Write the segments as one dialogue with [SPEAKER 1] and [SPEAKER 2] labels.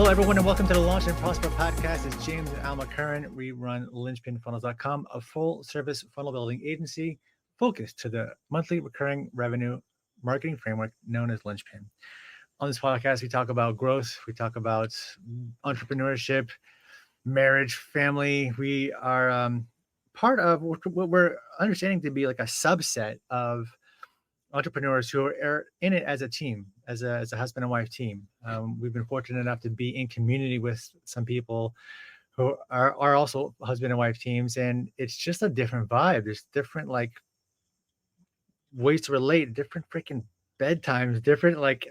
[SPEAKER 1] everyone, and welcome to the Launch and Prosper podcast. It's James and Alma Curran. We run linchpinfunnels.com, a full-service funnel building agency focused to the monthly recurring revenue marketing framework known as Linchpin. On this podcast, we talk about growth, we talk about entrepreneurship, marriage, family. We are part of what we're understanding to be like a subset of entrepreneurs who are in it as a team, as a husband and wife team. We've been fortunate enough to be in community with some people who are also husband and wife teams, and it's just a different vibe. There's different like ways to relate, different freaking bedtimes, different like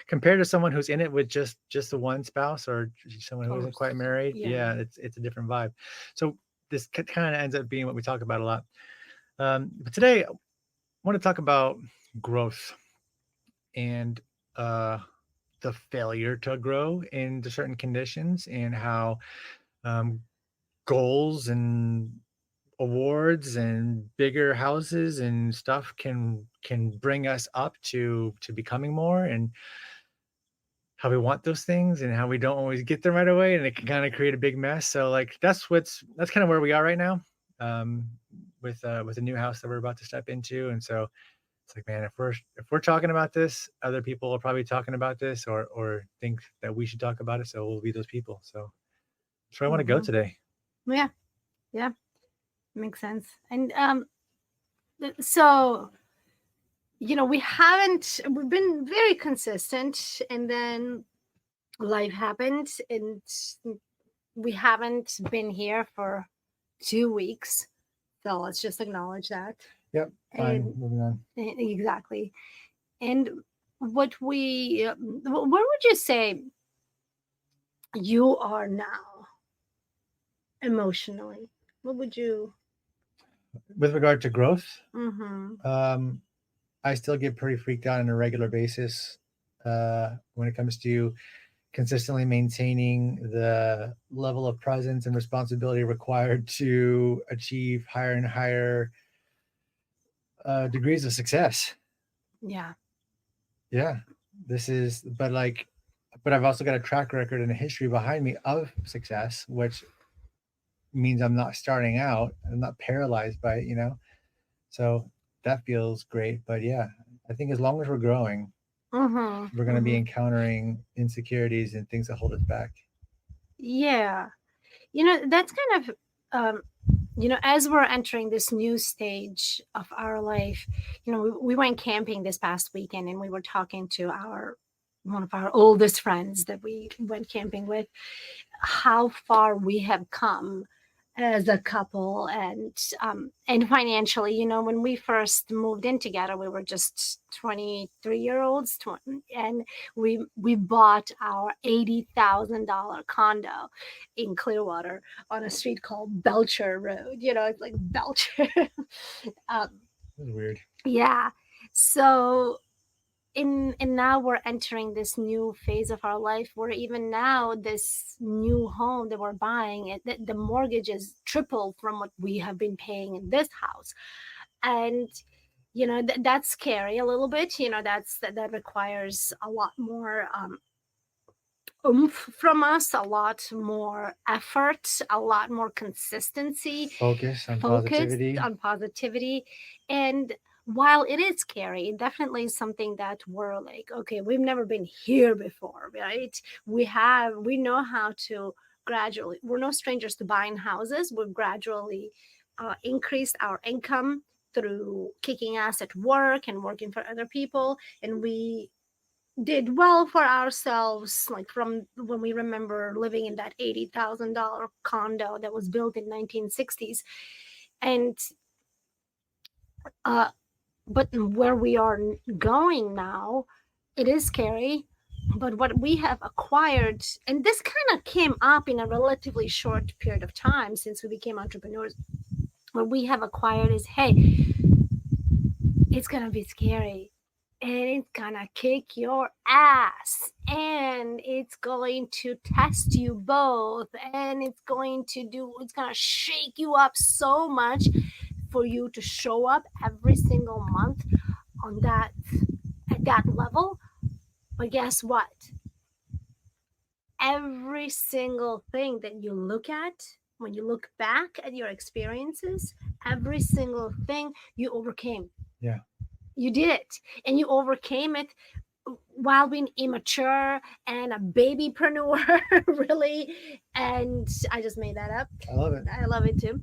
[SPEAKER 1] compared to someone who's in it with just the one spouse or someone who isn't quite married. Yeah, it's a different vibe. So this kind of ends up being what we talk about a lot. But today I want to talk about growth and the failure to grow into certain conditions, and how goals and awards and bigger houses and stuff can bring us up to becoming more, and how we want those things and how we don't always get them right away, and it can kind of create a big mess. So like that's kind of where we are right now, with a new house that we're about to step into. And so it's like, man, if we're talking about this, other people are probably talking about this or think that we should talk about it. So we'll be those people. So that's where I want to go today.
[SPEAKER 2] Yeah, makes sense. And so we've been very consistent, and then life happened, and we haven't been here for 2 weeks. So let's just acknowledge that.
[SPEAKER 1] Yep. Fine. Moving on.
[SPEAKER 2] Exactly. And where would you say you are now emotionally? What would you?
[SPEAKER 1] With regard to growth,
[SPEAKER 2] Mm-hmm.
[SPEAKER 1] I still get pretty freaked out on a regular basis when it comes to consistently maintaining the level of presence and responsibility required to achieve higher and higher degrees of success.
[SPEAKER 2] Yeah.
[SPEAKER 1] But I've also got a track record and a history behind me of success, which means I'm not starting out. I'm not paralyzed by it, so that feels great. But yeah, I think as long as we're growing, we're going to be encountering insecurities and things that hold us back.
[SPEAKER 2] Yeah. That's kind of as we're entering this new stage of our life, we went camping this past weekend, and we were talking to one of our oldest friends that we went camping with, how far we have come as a couple, and financially. When we first moved in together, we were just 23-year-olds, and we bought our $80,000 condo in Clearwater on a street called Belcher Road. It's like Belcher.
[SPEAKER 1] That's weird.
[SPEAKER 2] Yeah. So and now we're entering this new phase of our life, where even now this new home that we're buying, the mortgage is triple from what we have been paying in this house. And that's scary a little bit. That requires a lot more oomph from us, a lot more effort, a lot more consistency,
[SPEAKER 1] Focus on
[SPEAKER 2] positivity. And while it is scary, it definitely is something that we're like, okay, we've never been here before, right? We know how to gradually, we're no strangers to buying houses. We've gradually increased our income through kicking ass at work and working for other people. And we did well for ourselves, like from when we remember living in that $80,000 condo that was built in 1960s. And but where we are going now, it is scary. But what we have acquired, and this kind of came up in a relatively short period of time since we became entrepreneurs, what we have acquired is, hey, it's gonna be scary, and it's gonna kick your ass, and it's going to test you both, and it's gonna shake you up so much for you to show up every single month at that level. But guess what? every single thing that you look at, when you look back at your experiences, every single thing you overcame.
[SPEAKER 1] Yeah.
[SPEAKER 2] You did it, and you overcame it while being immature and a babypreneur, really. And I just made that up.
[SPEAKER 1] I love it.
[SPEAKER 2] I love it too.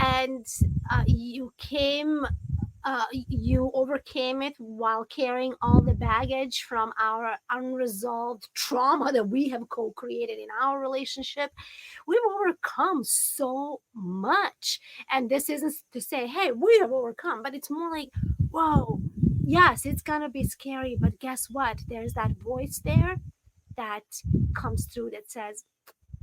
[SPEAKER 2] And you overcame it while carrying all the baggage from our unresolved trauma that we have co-created in our relationship. We've overcome so much, and this isn't to say, hey, we have overcome, but it's more like, whoa, yes, it's gonna be scary, but guess what, there's that voice there that comes through that says,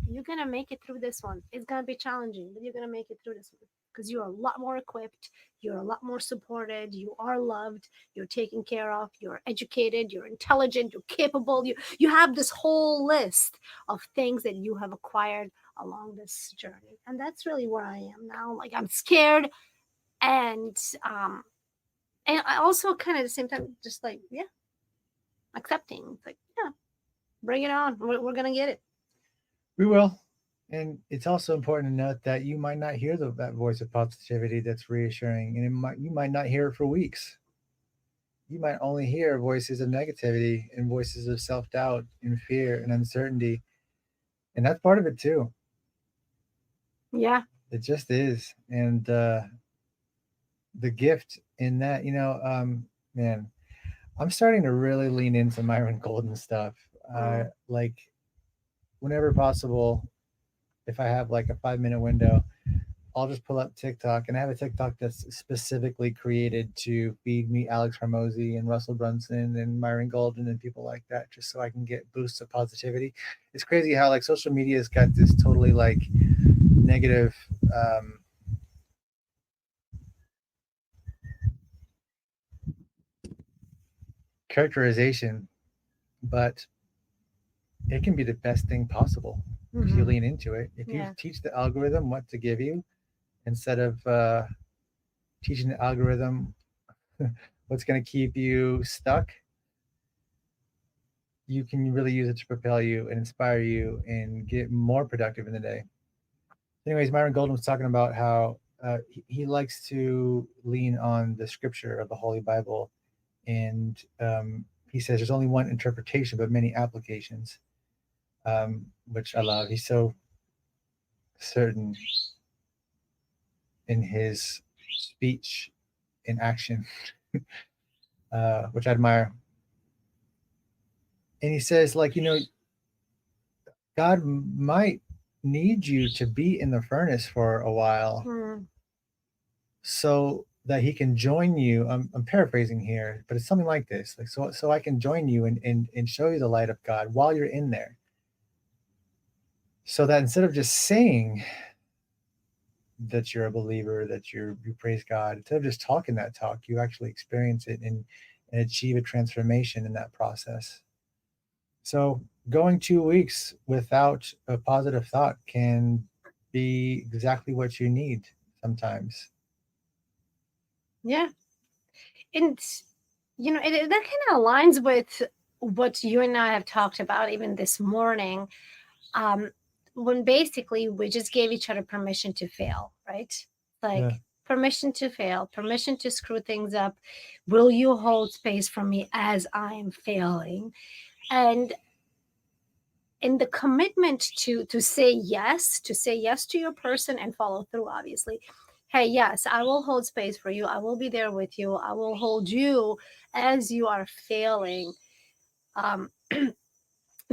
[SPEAKER 2] you're gonna make it through this one. It's gonna be challenging, but you're gonna make it through this one because you're a lot more equipped, you're a lot more supported, you are loved, you're taken care of, you're educated, you're intelligent, you're capable. You have this whole list of things that you have acquired along this journey. And that's really where I am now. Like, I'm scared, and and I also kind of at the same time just like, yeah, accepting. It's like, yeah, bring it on. We're gonna get it.
[SPEAKER 1] We will. And it's also important to note that you might not hear that voice of positivity that's reassuring, and you might not hear it for weeks. You might only hear voices of negativity and voices of self doubt and fear and uncertainty, and that's part of it too.
[SPEAKER 2] Yeah.
[SPEAKER 1] It just is, and the gift in that, man, I'm starting to really lean into Myron Golden stuff. Like whenever possible, if I have like a 5 minute window, I'll just pull up TikTok, and I have a TikTok that's specifically created to feed me Alex Hormozy and Russell Brunson and Myron Golden and people like that, just so I can get boosts of positivity. It's crazy how like social media has got this totally like negative characterization, but it can be the best thing possible if you lean into it. If you
[SPEAKER 2] Yeah.
[SPEAKER 1] teach the algorithm what to give you instead of teaching the algorithm what's going to keep you stuck, you can really use it to propel you and inspire you and get more productive in the day. Anyways, Myron Golden was talking about how he likes to lean on the scripture of the Holy Bible, and he says there's only one interpretation but many applications, which I love. He's so certain in his speech in action, which I admire. And he says, like, God might need you to be in the furnace for a while so that he can join you. I'm paraphrasing here, but it's something like this. Like, so I can join you and show you the light of God while you're in there. So that instead of just saying that you're a believer, that you praise God, instead of just talking that talk, you actually experience it and achieve a transformation in that process. So going 2 weeks without a positive thought can be exactly what you need sometimes.
[SPEAKER 2] Yeah. And that kind of aligns with what you and I have talked about even this morning, um when basically we just gave each other permission to fail, right? Like,
[SPEAKER 1] Yeah.
[SPEAKER 2] permission to fail, permission to screw things up. Will you hold space for me as I'm failing? And in the commitment to say yes to your person and follow through, obviously. Hey, yes, I will hold space for you, I will be there with you, I will hold you as you are failing. um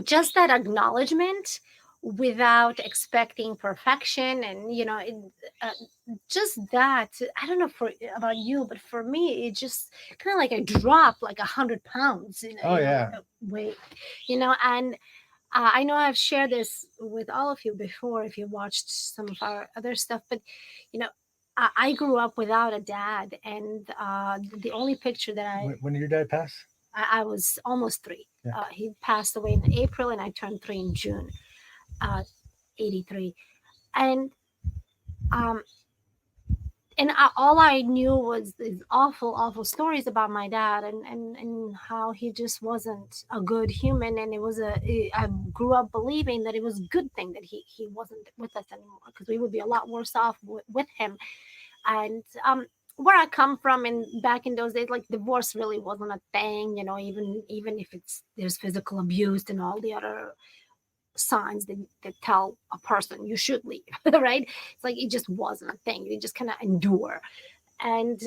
[SPEAKER 2] just that acknowledgement without expecting perfection. And uh, just that, I don't know for about you, but for me it just kind of like I dropped like 100 pounds
[SPEAKER 1] Oh yeah.
[SPEAKER 2] weight. And I know I've shared this with all of you before if you watched some of our other stuff, but you know, I grew up without a dad, and the only picture that
[SPEAKER 1] When did your dad pass?
[SPEAKER 2] I was almost 3.
[SPEAKER 1] Yeah.
[SPEAKER 2] He passed away in April, and I turned 3 in June, uh, 83. And um, and all I knew was these awful stories about my dad, and how he just wasn't a good human, and I grew up believing that it was a good thing that he wasn't with us anymore, because we would be a lot worse off with him. And where I come from, and back in those days, like, divorce really wasn't a thing, even if it's there's physical abuse and all the other signs that tell a person you should leave, right? It's like it just wasn't a thing. You just kind of endure. And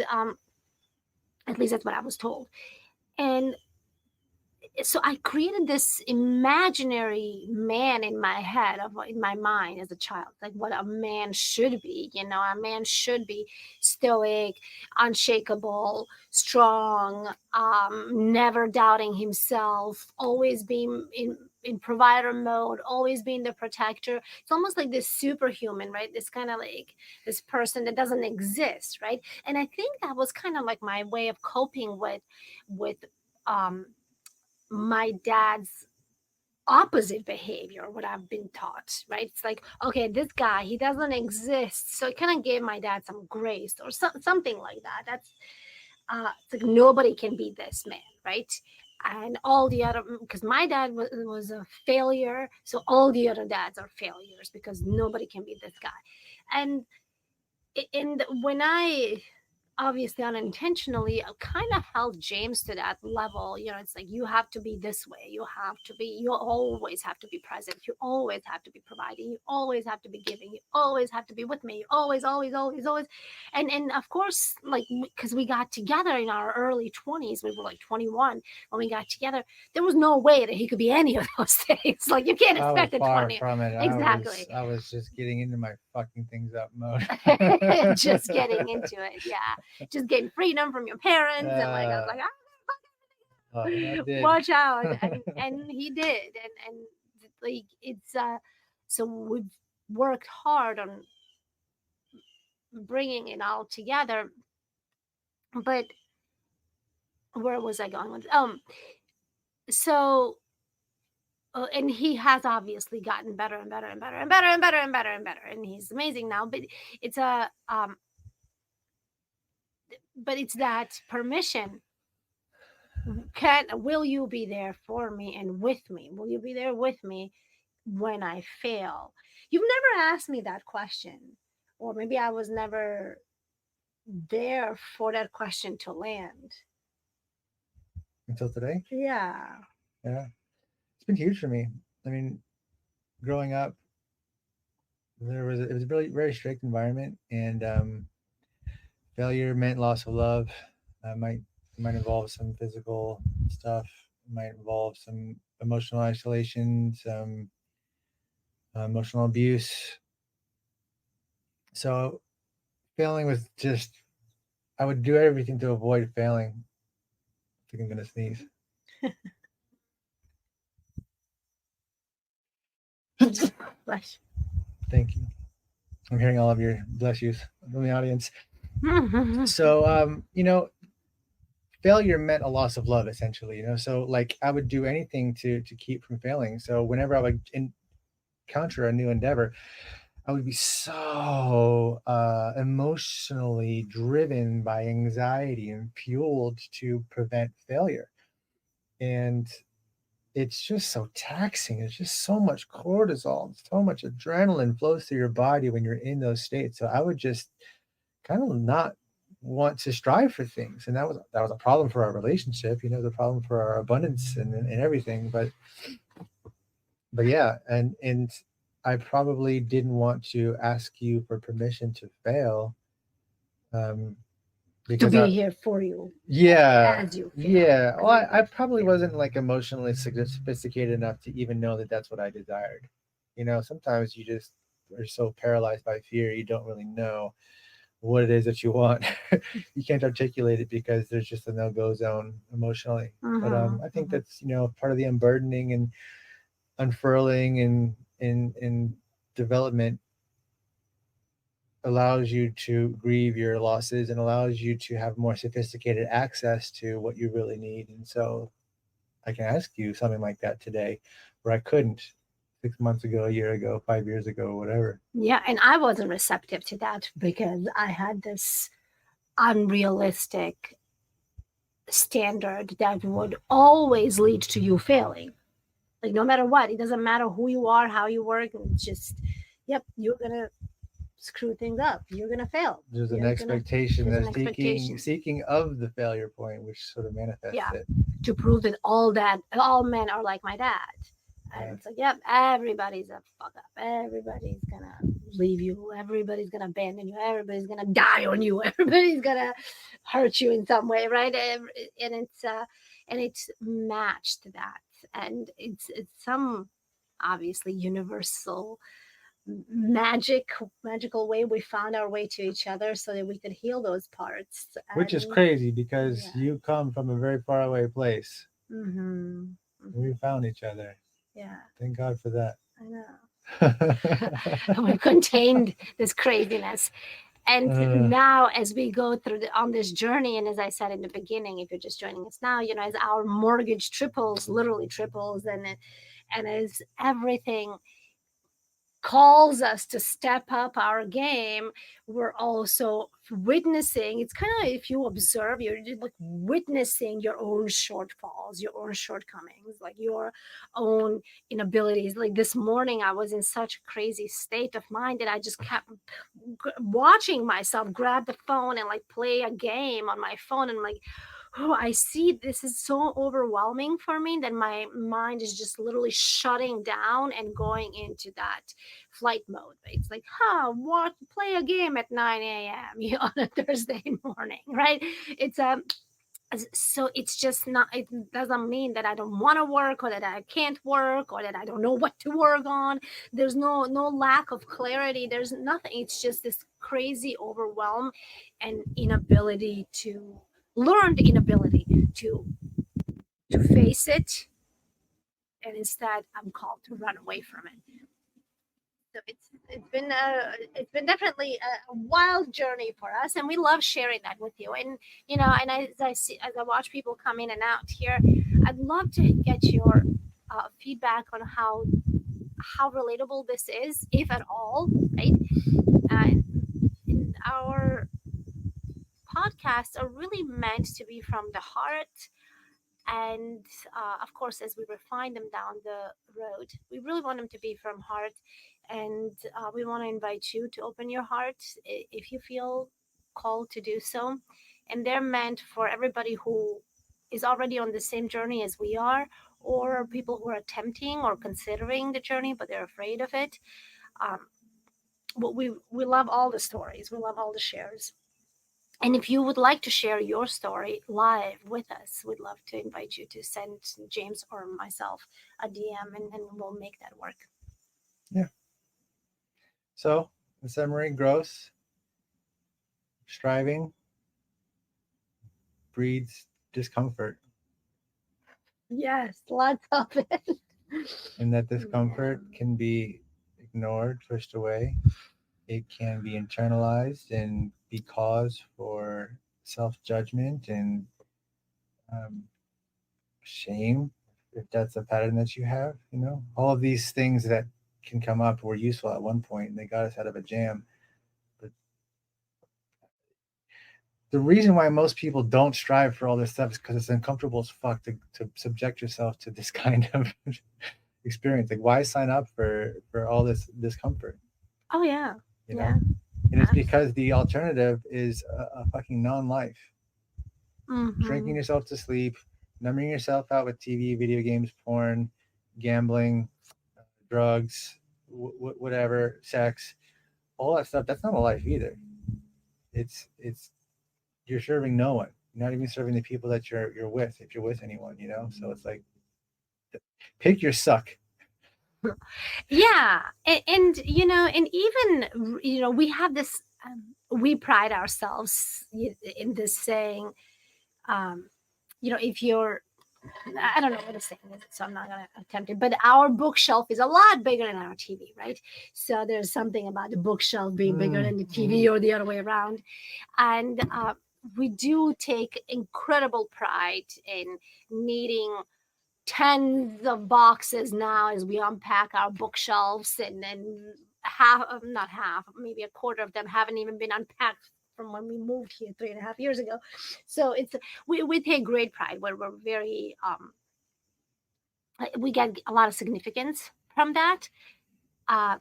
[SPEAKER 2] at least that's what I was told. And so I created this imaginary man in my head, in my mind as a child, like what a man should be. A man should be stoic, unshakable, strong, never doubting himself, always being in provider mode, always being the protector. It's almost like this superhuman, right? This kind of like this person that doesn't exist, right? And I think that was kind of like my way of coping with um my dad's opposite behavior, what I've been taught, right? It's like, okay, this guy, he doesn't exist, so it kind of gave my dad some grace, or something like that. That's it's like nobody can be this man, right? And all the other, because my dad was a failure, so all the other dads are failures, because nobody can be this guy. And when I, obviously unintentionally, kind of held James to that level. It's like, you have to be this way. You always have to be present. You always have to be providing. You always have to be giving. You always have to be with me. You always. And of course, like, because we got together in our early 20s, we were like 21 when we got together. There was no way that he could be any of those things. Like, you can't
[SPEAKER 1] I was
[SPEAKER 2] expect a
[SPEAKER 1] far
[SPEAKER 2] 20.
[SPEAKER 1] from it.
[SPEAKER 2] Exactly.
[SPEAKER 1] I was just getting into my fucking things up mode.
[SPEAKER 2] Just getting into it. Yeah. Just getting freedom from your parents. And like, I was
[SPEAKER 1] uh,
[SPEAKER 2] like,
[SPEAKER 1] I did.
[SPEAKER 2] watch out. And he did. And like, it's so we've worked hard on bringing it all together. But where was I going with so and he has obviously gotten better and better and better and better and better and better and better, and he's amazing now. But it's a but it's that permission. Will you be there for me and with me? Will you be there with me when I fail? You've never asked me that question, or maybe I was never there for that question to land.
[SPEAKER 1] Until today.
[SPEAKER 2] Yeah.
[SPEAKER 1] Yeah, it's been huge for me. I mean, growing up, it was a really very strict environment, and failure meant loss of love. Might involve some physical stuff. It might involve some emotional isolation, some emotional abuse. So failing was just, I would do everything to avoid failing. I think I'm gonna sneeze.
[SPEAKER 2] Bless.
[SPEAKER 1] Thank you. I'm hearing all of your bless yous from the audience.
[SPEAKER 2] You.
[SPEAKER 1] So failure meant a loss of love, essentially. So like I would do anything to keep from failing. So whenever I would encounter a new endeavor, I would be so emotionally driven by anxiety and fueled to prevent failure. And it's just so taxing. It's just so much cortisol, so much adrenaline flows through your body when you're in those states. So I would just kind of not want to strive for things, and that was a problem for our relationship. The problem for our abundance and everything. But yeah, and I probably didn't want to ask you for permission to fail, um,
[SPEAKER 2] To
[SPEAKER 1] because
[SPEAKER 2] be here for you
[SPEAKER 1] yeah,
[SPEAKER 2] as you fail.
[SPEAKER 1] yeah. Well, I probably wasn't like emotionally sophisticated enough to even know that that's what I desired. Sometimes you just are so paralyzed by fear, you don't really know what it is that you want. You can't articulate it because there's just a no-go zone emotionally. But I think that's part of the unburdening and unfurling and in development allows you to grieve your losses and allows you to have more sophisticated access to what you really need. And so I can ask you something like that today where I couldn't 6 months ago, a year ago, 5 years ago, whatever.
[SPEAKER 2] Yeah, and I wasn't receptive to that because I had this unrealistic standard that would always lead to you failing. Like no matter what, it doesn't matter who you are, how you work, it's just, yep, you're gonna screw things up. You're gonna fail.
[SPEAKER 1] There's an
[SPEAKER 2] You're gonna.
[SPEAKER 1] expectation,
[SPEAKER 2] There's
[SPEAKER 1] that
[SPEAKER 2] an
[SPEAKER 1] seeking
[SPEAKER 2] expectation.
[SPEAKER 1] seeking of the failure point, which sort of manifests
[SPEAKER 2] Yeah,
[SPEAKER 1] it.
[SPEAKER 2] to prove that all men are like my dad. And
[SPEAKER 1] Yeah.
[SPEAKER 2] it's like, yep, everybody's a fuck up. Everybody's gonna leave you. Everybody's gonna abandon you. Everybody's gonna die on you. Everybody's gonna hurt you in some way, right? And it's matched that, and it's some obviously universal magical way we found our way to each other so that we could heal those parts.
[SPEAKER 1] Which is
[SPEAKER 2] And
[SPEAKER 1] crazy because
[SPEAKER 2] yeah.
[SPEAKER 1] you come from a very far away place.
[SPEAKER 2] Mm-hmm.
[SPEAKER 1] We
[SPEAKER 2] Mm-hmm.
[SPEAKER 1] found each other.
[SPEAKER 2] Yeah,
[SPEAKER 1] Thank God for that.
[SPEAKER 2] I know. And we've contained this craziness. And
[SPEAKER 1] Uh,
[SPEAKER 2] now, as we go through on this journey, and as I said in the beginning, if you're just joining us now, as our mortgage triples, literally triples, and as everything calls us to step up our game, we're also witnessing. It's kind of, if you observe, you're just like witnessing your own shortfalls, your own shortcomings, like your own inabilities. Like this morning I was in such a crazy state of mind that I just kept watching myself grab the phone and like play a game on my phone, and like, oh, I see this is so overwhelming for me that my mind is just literally shutting down and going into that flight mode. It's like, what? Play a game at 9 a.m. On a Thursday morning, right? It's a so it's just not, it doesn't mean that I don't want to work or that I can't work or that I don't know what to work on. There's no lack of clarity. There's nothing. It's just this crazy overwhelm and inability to learned inability to face it, and instead I'm called to run away from it. So it's been definitely a wild journey for us, and we love sharing that with you. And and as I watch people come in and out here, I'd love to get your feedback on how relatable this is, if at all, right? And our podcasts are really meant to be from the heart, and of course, as we refine them down the road, we really want them to be from heart. And we want to invite you to open your heart if you feel called to do so. And they're meant for everybody who is already on the same journey as we are, or people who are attempting or considering the journey but they're afraid of it. um, but we love all the stories, we love all the shares. And if you would like to share your story live with us, we'd love to invite you to send James or myself a DM, and we'll make that work.
[SPEAKER 1] yeah. So, in summary, gross striving breeds discomfort,
[SPEAKER 2] Yes, lots of it.
[SPEAKER 1] and that discomfort
[SPEAKER 2] Yeah.
[SPEAKER 1] can be ignored, pushed away. It can be internalized and be cause for self judgment and um, shame, if that's a pattern that you have. All of these things that can come up were useful at one point and they got us out of a jam. But the reason why most people don't strive for all this stuff is because it's uncomfortable as fuck to subject yourself to this kind of experience. Like, why sign up for all this discomfort?
[SPEAKER 2] Oh yeah.
[SPEAKER 1] You know,
[SPEAKER 2] Yeah.
[SPEAKER 1] and it's because the alternative is a fucking non-life. Drinking
[SPEAKER 2] Mm-hmm.
[SPEAKER 1] yourself to sleep, numbing yourself out with TV, video games, porn, gambling, drugs, whatever, sex, all that stuff. That's not a life either. It's you're serving no one. You're not even serving the people that you're with, if you're with anyone. So it's like, pick your suck.
[SPEAKER 2] Yeah, and and even we have this. We pride ourselves in this saying. Um, if you're, I don't know what a saying is, so I'm not gonna attempt it. But our bookshelf is a lot bigger than our TV, right? So there's something about the bookshelf being bigger than the TV, or the other way around. And we do take incredible pride in needing tens of boxes now as we unpack our bookshelves, and then not half, maybe a quarter of them haven't even been unpacked from when we moved here 3.5 years ago. So we take great pride, where we're very we get a lot of significance from that. Uh,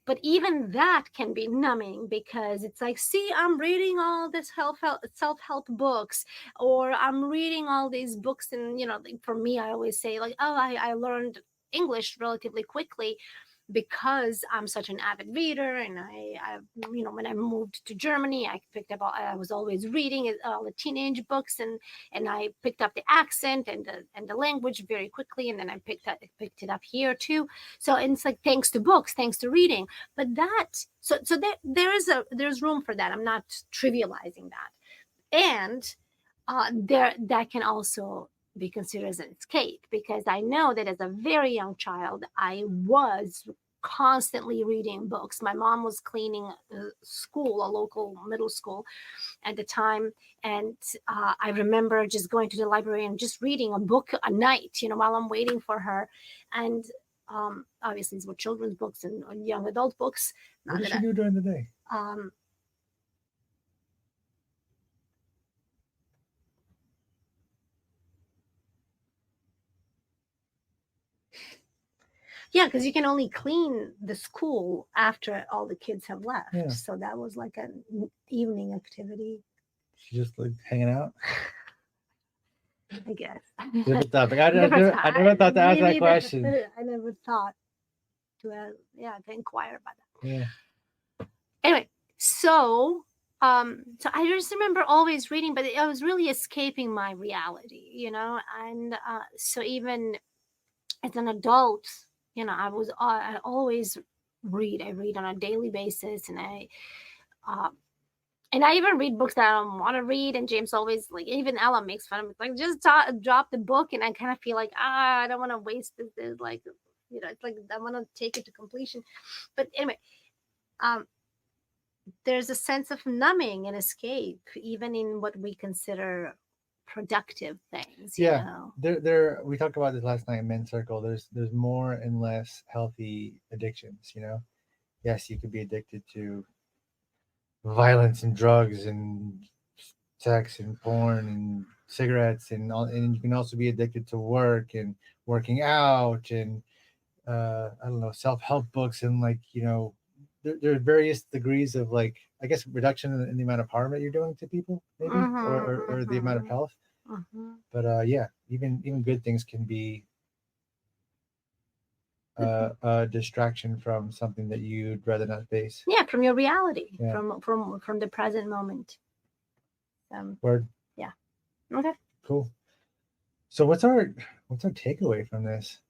[SPEAKER 2] but even that can be numbing, because it's like, see, I'm reading all this self-help books, or I'm reading all these books, and like, for me, I always say, like, oh, I learned English relatively quickly because I'm such an avid reader. And I when I moved to Germany, I was always reading all the teenage books, and I picked up the accent and the language very quickly, and then I picked it up here too. So, and it's like, thanks to books, thanks to reading. But there's room for that. I'm not trivializing that. And there that can also be considered as an escape, because I know that as a very young child, I was constantly reading books. My mom was cleaning a local middle school at the time, and I remember just going to the library and just reading a book a night, while I'm waiting for her. And obviously, these were children's books and young adult books.
[SPEAKER 1] What did she do during the day?
[SPEAKER 2] Um, Yeah, because you can only clean the school after all the kids have left.
[SPEAKER 1] Yeah.
[SPEAKER 2] So that was like an evening activity,
[SPEAKER 1] She just like hanging out.
[SPEAKER 2] I guess.
[SPEAKER 1] Different topic. I
[SPEAKER 2] I
[SPEAKER 1] never thought to ask that question.
[SPEAKER 2] I never thought to inquire about that.
[SPEAKER 1] Yeah.
[SPEAKER 2] Anyway, so I just remember always reading, but I was really escaping my reality, and so even as an adult, I always read. I read on a daily basis, uh, and I even read books that I don't want to read. And James always, like, even Ella makes fun of me, like, just drop the book, and I kind of feel like, I don't want to waste this, like, it's like I want to take it to completion. But anyway, um, there's a sense of numbing and escape, even in what we consider productive things.
[SPEAKER 1] Yeah. There we talked about this last night in Men's Circle. There's more and less healthy addictions, Yes, you could be addicted to violence and drugs and sex and porn and cigarettes and all, and you can also be addicted to work and working out and I don't know, self-help books, and like, there are various degrees of, like, I guess, reduction in the amount of harm that you're doing to people, maybe, or the amount of health. But yeah, even good things can be a distraction from something that you'd rather not face.
[SPEAKER 2] Yeah, from your reality,
[SPEAKER 1] Yeah.
[SPEAKER 2] from the present moment.
[SPEAKER 1] Word.
[SPEAKER 2] Yeah. Okay.
[SPEAKER 1] Cool. So what's our takeaway from this?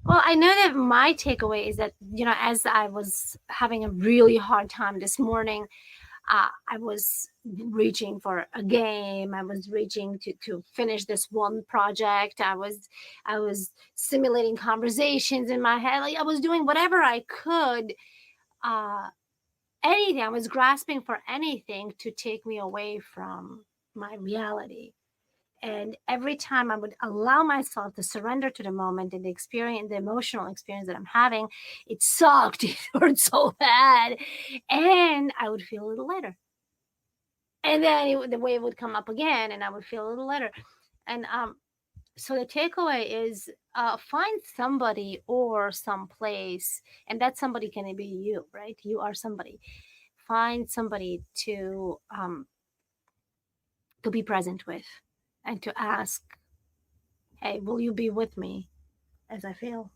[SPEAKER 2] Well, I know that my takeaway is that, as I was having a really hard time this morning, I was reaching for a game. I was reaching to finish this one project. I was simulating conversations in my head. Like, I was doing whatever I could, anything. I was grasping for anything to take me away from my reality. And every time I would allow myself to surrender to the moment and the emotional experience that I'm having, it sucked. It hurt so bad. And I would feel a little lighter. And then the wave would come up again, and I would feel a little lighter. And so the takeaway is, find somebody or some place, and that somebody can be you, right? You are somebody. Find somebody to be present with, and to ask, hey, will you be with me as I fail?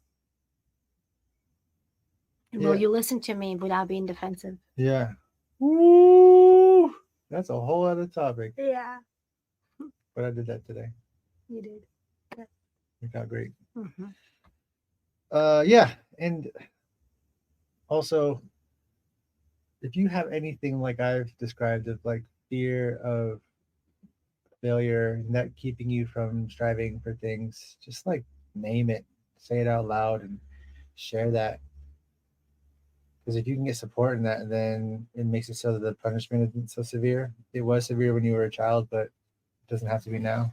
[SPEAKER 2] And will you listen to me without being defensive?
[SPEAKER 1] Yeah. Woo! That's a whole other topic.
[SPEAKER 2] Yeah.
[SPEAKER 1] But I did that today.
[SPEAKER 2] You did. Yeah.
[SPEAKER 1] Worked out great.
[SPEAKER 2] Mm-hmm.
[SPEAKER 1] Yeah, and also, if you have anything like I've described, of like fear of failure and that keeping you from striving for things, just like name it, say it out loud, and share that. Because if you can get support in that, then it makes it so that the punishment isn't so severe. It was severe when you were a child, but It doesn't have to be now.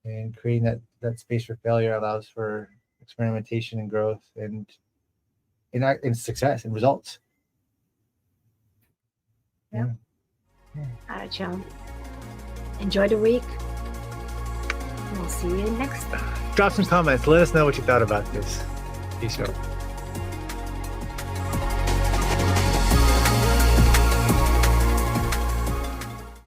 [SPEAKER 1] And creating that space for failure allows for experimentation and growth and in success and results.
[SPEAKER 2] Yeah. All right, John. Enjoy the week. And we'll see you next time.
[SPEAKER 1] Drop some comments. Let us know what you thought about this. Peace out.